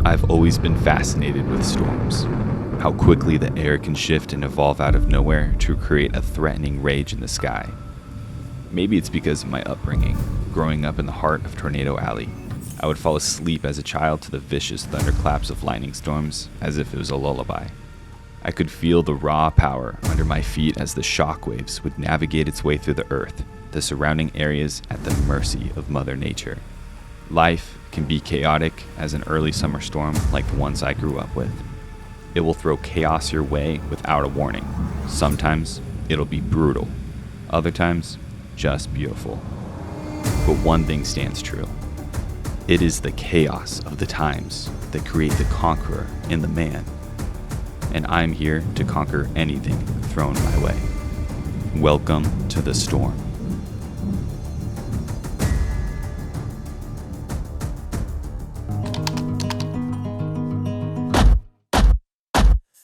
I've always been fascinated with storms. How quickly the air can shift and evolve out of nowhere to create a threatening rage in the sky. Maybe it's because of my upbringing, growing up in the heart of Tornado Alley. I would fall asleep as a child to the vicious thunderclaps of lightning storms as if it was a lullaby. I could feel the raw power under my feet as the shock waves would navigate its way through the earth, the surrounding areas at the mercy of Mother Nature. Life can be chaotic as an early summer storm like the ones I grew up with. It will throw chaos your way without a warning. Sometimes it'll be brutal, other times just beautiful. But one thing stands true. It is the chaos of the times that create the conqueror in the man. And I'm here to conquer anything thrown my way. Welcome to the storm.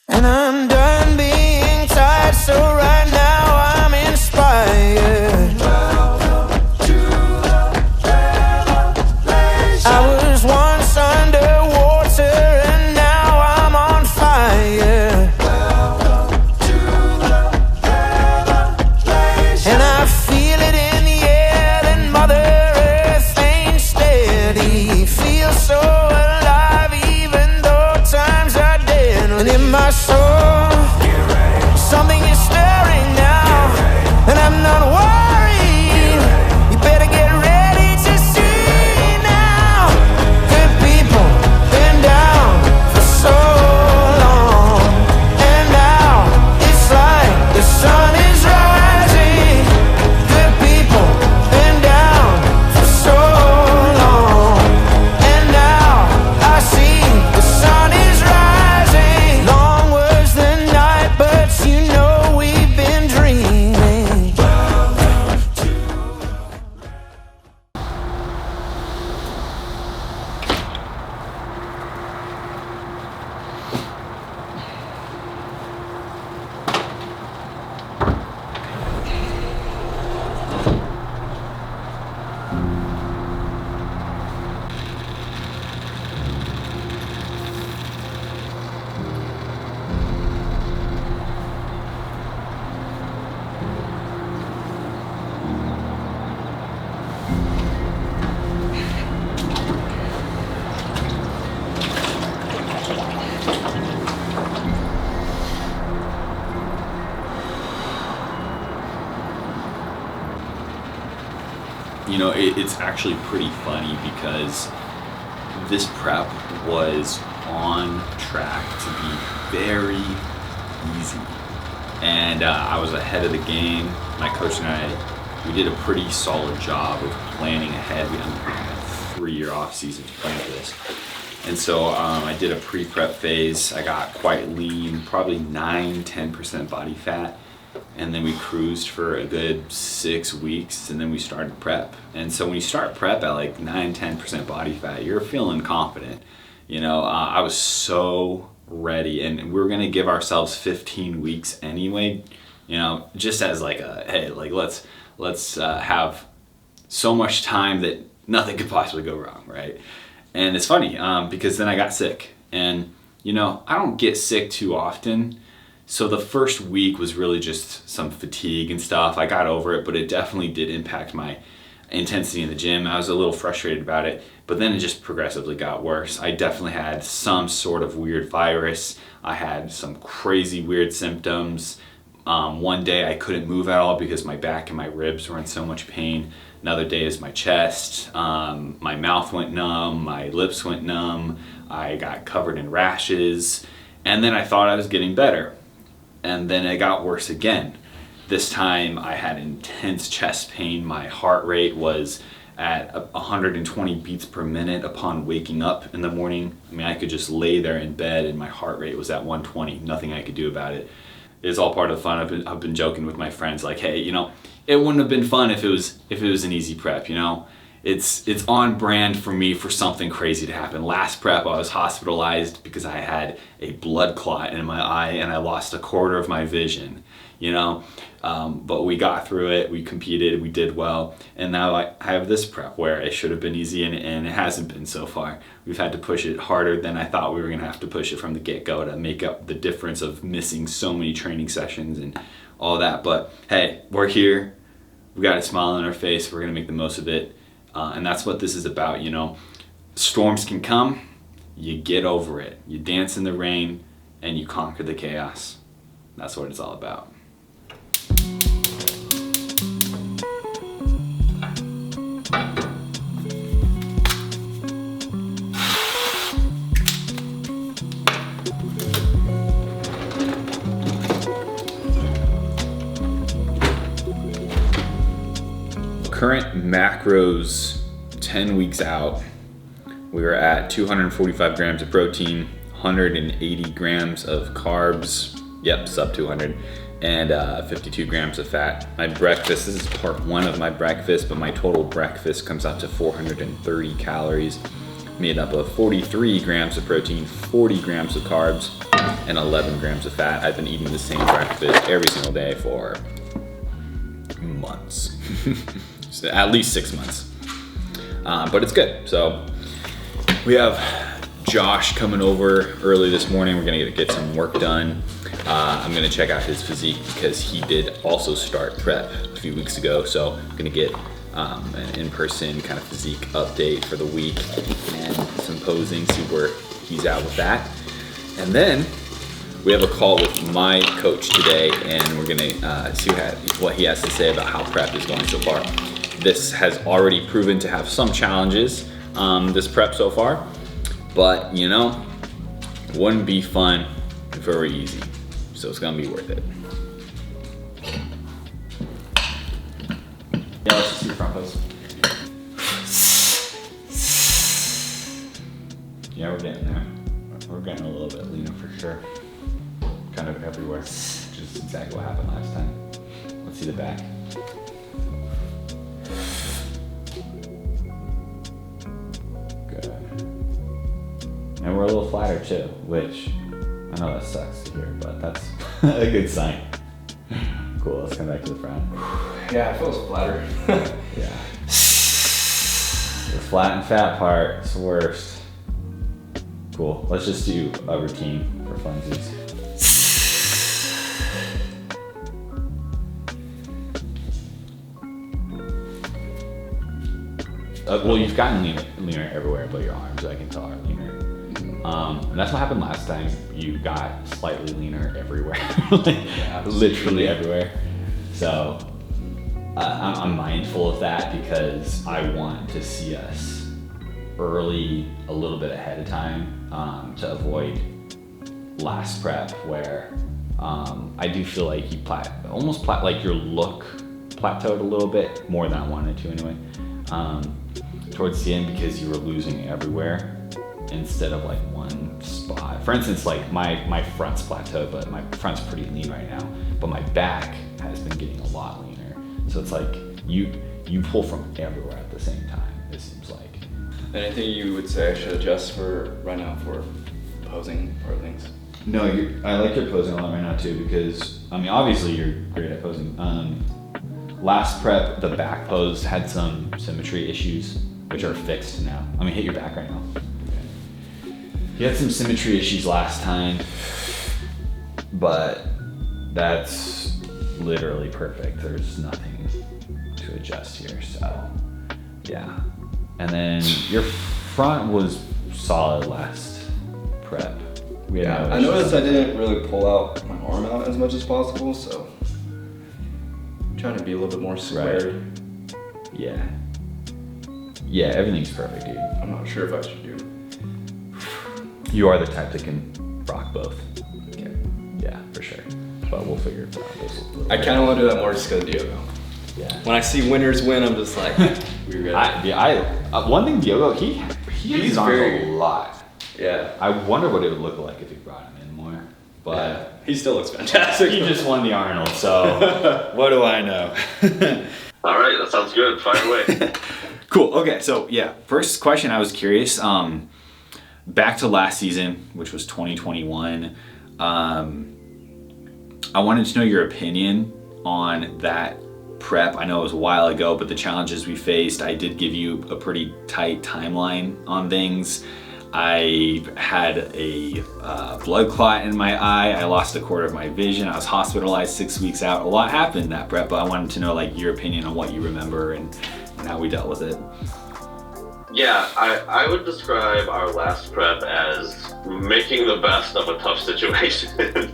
And I'm done being tired, so right now I'm inspired. Welcome to the revelation. I was once underwater and now I'm on fire. Welcome to the revelation. And I feel it in the air that Mother Earth ain't steady. Feel so alive even though times are dead. And in my soul, something is stirring now, and I'm not worried. You better get ready to see now. Good people been down for so long, and now it's like the sun is rising. Good people been down for so long, and now I see the sun is rising. Long was the night, but you know we've been dreaming. You know, it's actually pretty funny because this prep was on track to be very easy. And I was ahead of the game. My coach and I, we did a pretty solid job of planning ahead. We had a 3-year off season to plan for this. And so I did a pre-prep phase. I got quite lean, probably 9-10% body fat. And then we cruised for a good 6 weeks, and then we started prep. And so when you start prep at like 9-10% body fat, you're feeling confident. You know, I was so ready, and we were gonna give ourselves 15 weeks anyway. You know, just as like a hey, like let's have so much time that nothing could possibly go wrong, right? And it's funny because then I got sick, and you know, I don't get sick too often. So the first week was really just some fatigue and stuff. I got over it, but it definitely did impact my intensity in the gym. I was a little frustrated about it, but then it just progressively got worse. I definitely had some sort of weird virus. I had some crazy weird symptoms. One day I couldn't move at all because my back and my ribs were in so much pain. Another day is my chest. My mouth went numb, my lips went numb. I got covered in rashes. And then I thought I was getting better. And then it got worse again. This time I had intense chest pain. My heart rate was at 120 beats per minute upon waking up in the morning. I mean, I could just lay there in bed and my heart rate was at 120. Nothing I could do about it. It's all part of the fun. I've been joking with my friends like, hey, you know, it wouldn't have been fun if it was an easy prep, you know? It's on brand for me for something crazy to happen. Last prep, I was hospitalized because I had a blood clot in my eye and I lost a quarter of my vision. you know. But we got through it, we competed, we did well, and now I have this prep where it should have been easy, and it hasn't been so far. We've had to push it harder than I thought we were going to have to push it from the get-go to make up the difference of missing so many training sessions and all that. But hey, we're here, we got a smile on our face, we're going to make the most of it, and that's what this is about, you know. Storms can come, you get over it, you dance in the rain, and you conquer the chaos. That's what it's all about. Current macros 10 weeks out, we were at 245 grams of protein, 180 grams of carbs, yep, sub 200, and 52 grams of fat. My breakfast, this is part one of my breakfast, but my total breakfast comes out to 430 calories, made up of 43 grams of protein, 40 grams of carbs, and 11 grams of fat. I've been eating the same breakfast every single day for months. At least 6 months, but it's good. So we have Josh coming over early this morning. We're gonna get some work done. I'm gonna check out his physique because he did also start prep a few weeks ago. So I'm gonna get an in-person kind of physique update for the week and some posing, see where he's at with that. And then we have a call with my coach today, and we're gonna see what he has to say about how prep is going so far. This has already proven to have some challenges, this prep so far, but you know, wouldn't be fun if it were easy. So it's gonna be worth it. Yeah, let's just do front pose. Yeah, we're getting there. We're getting a little bit leaner for sure. Kind of everywhere, which is exactly what happened last time. Let's see the back. Good. And we're a little flatter too, which I know that sucks to hear, but that's a good sign. Cool, let's come back to the front. Yeah, it feels flatter. Yeah. The flat and fat part is the worst. Cool, let's just do a routine for funsies. Well, you've gotten leaner everywhere, but your arms, I can tell, are leaner. And that's what happened last time. You got slightly leaner everywhere, literally everywhere. So I'm mindful of that because I want to see us early, a little bit ahead of time, to avoid last prep where I do feel like you like your look plateaued a little bit more than I wanted to anyway. Towards the end, because you were losing everywhere instead of like one spot. For instance, like my front's plateaued, but my front's pretty lean right now, but my back has been getting a lot leaner. So it's like you pull from everywhere at the same time, it seems like. Anything you would say I should adjust for right now for posing or things? No, I like your posing a lot right now too, because I mean, obviously you're great at posing. Last prep, the back pose had some symmetry issues, which are fixed now. I mean, hit your back right now. You had some symmetry issues last time, but that's literally perfect. There's nothing to adjust here, so yeah. And then your front was solid last prep. Yeah, I noticed I didn't really pull out my arm out as much as possible, so I'm trying to be a little bit more squared. Right. Yeah. Yeah, everything's perfect, dude. I'm not sure if I should do. You are the type that can rock both. Okay. Yeah, for sure. But we'll figure it out. I kind of want to do that more just because of Diogo. Yeah. When I see winners win, I'm just like, we're good. One thing, Diogo, he his arms a lot. Yeah. I wonder what it would look like if you brought him in more. But yeah. He still looks fantastic. He just won the Arnold, so what do I know? All right, that sounds good. Fire away. Cool. Okay, so yeah, first question, I was curious. Back to last season, which was 2021. I wanted to know your opinion on that prep. I know it was a while ago, but the challenges we faced, I did give you a pretty tight timeline on things. I had a blood clot in my eye. I lost a quarter of my vision. I was hospitalized 6 weeks out. A lot happened in that prep, but I wanted to know like your opinion on what you remember and how we dealt with it. Yeah, I would describe our last prep as making the best of a tough situation.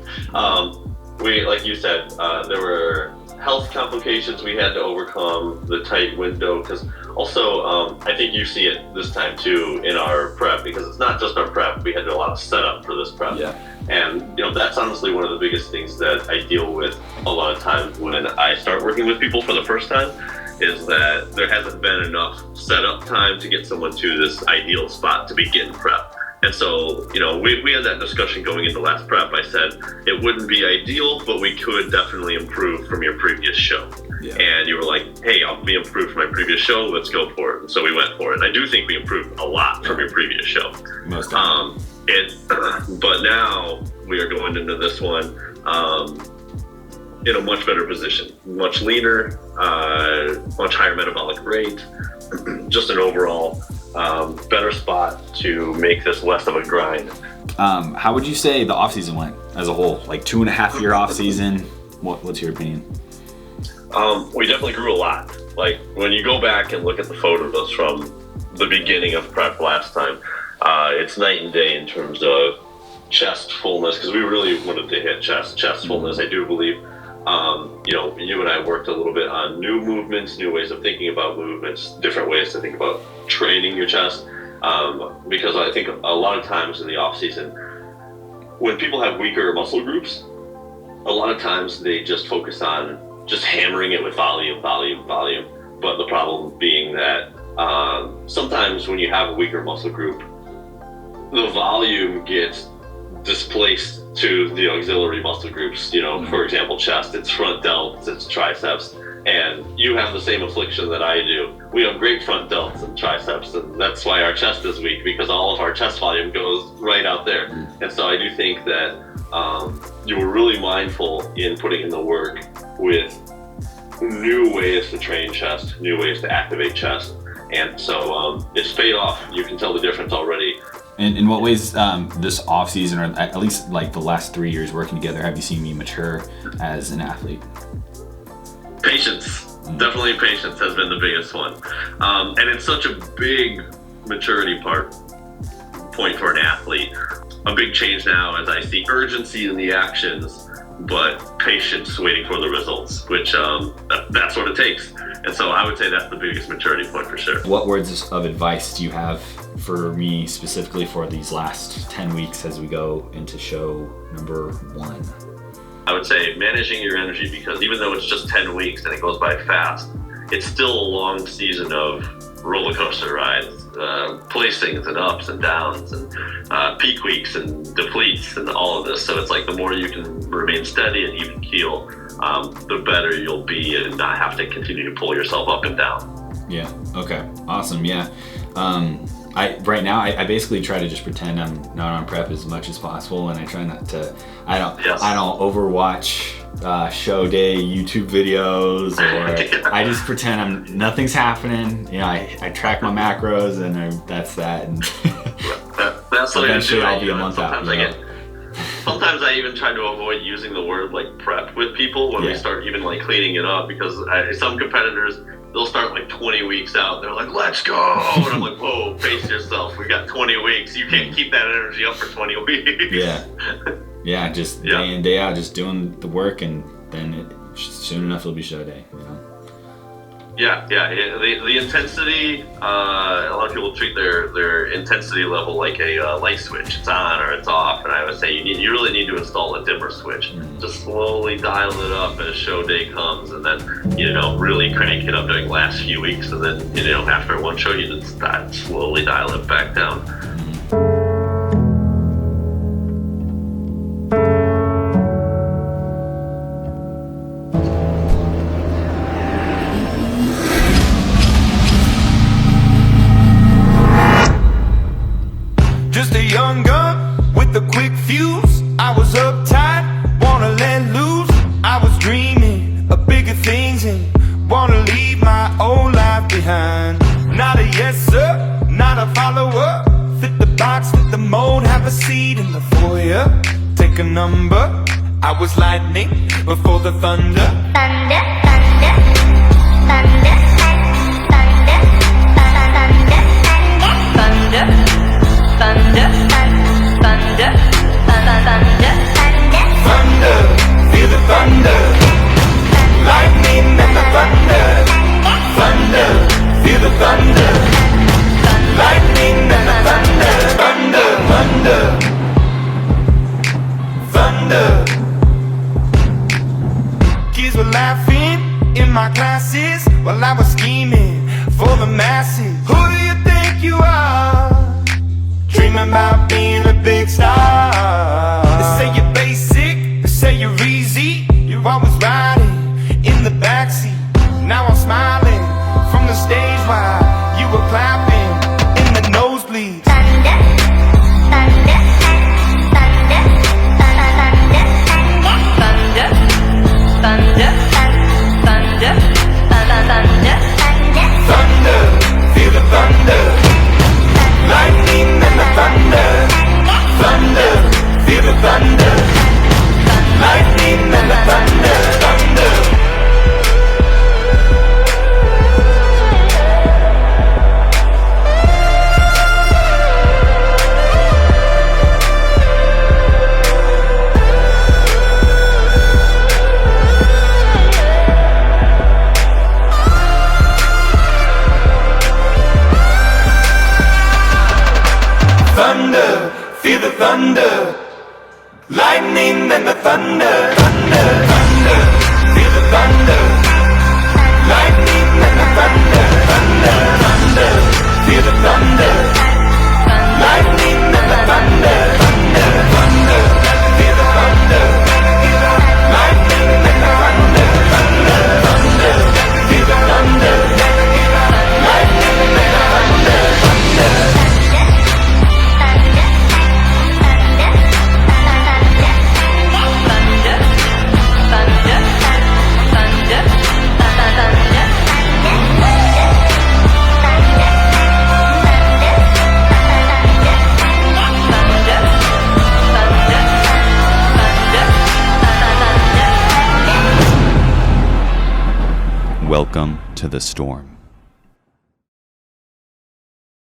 We, like you said, there were health complications we had to overcome, the tight window, because also I think you see it this time too in our prep, because it's not just our prep, we had a lot of setup for this prep. Yeah. And that's honestly one of the biggest things that I deal with a lot of times when I start working with people for the first time, is that there hasn't been enough setup time to get someone to this ideal spot to begin prep. And so, we had that discussion going into last prep. I said it wouldn't be ideal, but we could definitely improve from your previous show. Yeah. And you were like, hey, we improved from my previous show, let's go for it. And so we went for it. And I do think we improved a lot from your previous show. Most but now we are going into this one in a much better position, much leaner, much higher metabolic rate, just an overall better spot to make this less of a grind. How would you say the off season went as a whole? Like 2.5 year off season. What's your opinion? We definitely grew a lot. Like when you go back and look at the photos from the beginning of prep last time, it's night and day in terms of chest fullness, because we really wanted to hit chest fullness. I do believe. You and I worked a little bit on new movements, new ways of thinking about movements, different ways to think about training your chest. Because I think a lot of times in the off season, when people have weaker muscle groups, a lot of times they just focus on just hammering it with volume. But the problem being that sometimes when you have a weaker muscle group, the volume gets displaced to the auxiliary muscle groups. For example, chest, it's front delts, it's triceps, and you have the same affliction that I do. We have great front delts and triceps, and that's why our chest is weak, because all of our chest volume goes right out there. And so I do think that you were really mindful in putting in the work with new ways to train chest, new ways to activate chest, and so it's paid off. You can tell the difference already. In what ways this off season, or at least like the last 3 years working together, have you seen me mature as an athlete? Patience. Definitely patience has been the biggest one. And it's such a big maturity point for an athlete. A big change now as I see urgency in the actions, but patience waiting for the results, which that's what it takes. And so I would say that's the biggest maturity point for sure. What words of advice do you have for me specifically for these last 10 weeks as we go into show number 1? I would say managing your energy, because even though it's just 10 weeks and it goes by fast, it's still a long season of roller coaster rides, placings and ups and downs and peak weeks and depletes and all of this. So it's like the more you can remain steady and even keel, the better you'll be and not have to continue to pull yourself up and down. Yeah. Okay. Awesome. Yeah. Right now I basically try to just pretend I'm not on prep as much as possible, and I try not to. I don't overwatch show day YouTube videos, or I just pretend nothing's happening. I track my macros, and that's that. And that's what eventually I'll be a month out. Sometimes I even try to avoid using the word like prep with people when we start even like cleaning it up, because some competitors, they'll start like 20 weeks out. They're like, let's go. And I'm like, whoa, pace yourself. We got 20 weeks. You can't keep that energy up for 20 weeks. Yeah, just day in, day out, just doing the work, and then soon enough it'll be show day, Yeah. The intensity, a lot of people treat their intensity level like a light switch. It's on or it's off, and I would say you really need to install a dimmer switch. Just slowly dial it up as show day comes, and then really crank it up during the last few weeks, and then after one show you just slowly dial it back down. Just a young gun with a quick fuse. I was uptight, wanna let loose. Not a yes sir, not a follower. Fit the box, fit the mold, have a seat in the foyer. Take a number. I was lightning before the thunder. Thunder, thunder, thunder, thunder, thunder, thunder, thunder, thunder, Thunder, feel the thunder. Lightning and the thunder. Thunder, feel the thunder. Lightning and the thunder. Thunder, thunder, thunder. Kids were laughing in my classes while I was scheming for the masses. Who do you think you are? Dreaming about being a big star. They say you're basic, they say you're easy. You're always riding in the backseat. Now I'm smiling from the stage while you were clapping in the nosebleeds. thunder, thunder, thunder, thunder, thunder, thunder, thunder, thunder, Thunder, feel the thunder. Lightning and the thunder. Thunder, feel the thunder. Lightning and the thunder. Thunder. Thunder, feel the thunder. Lightning and the thunder. Thunder, thunder, feel the thunder. Lightning and the thunder. Thunder, thunder, feel the thunder. Lightning and the thunder. Thunder, thunder, feel the thunder. Lightning and the thunder. Thunder, thunder, feel the thunder. Lightning and the thunder. Thunder. Welcome to the storm.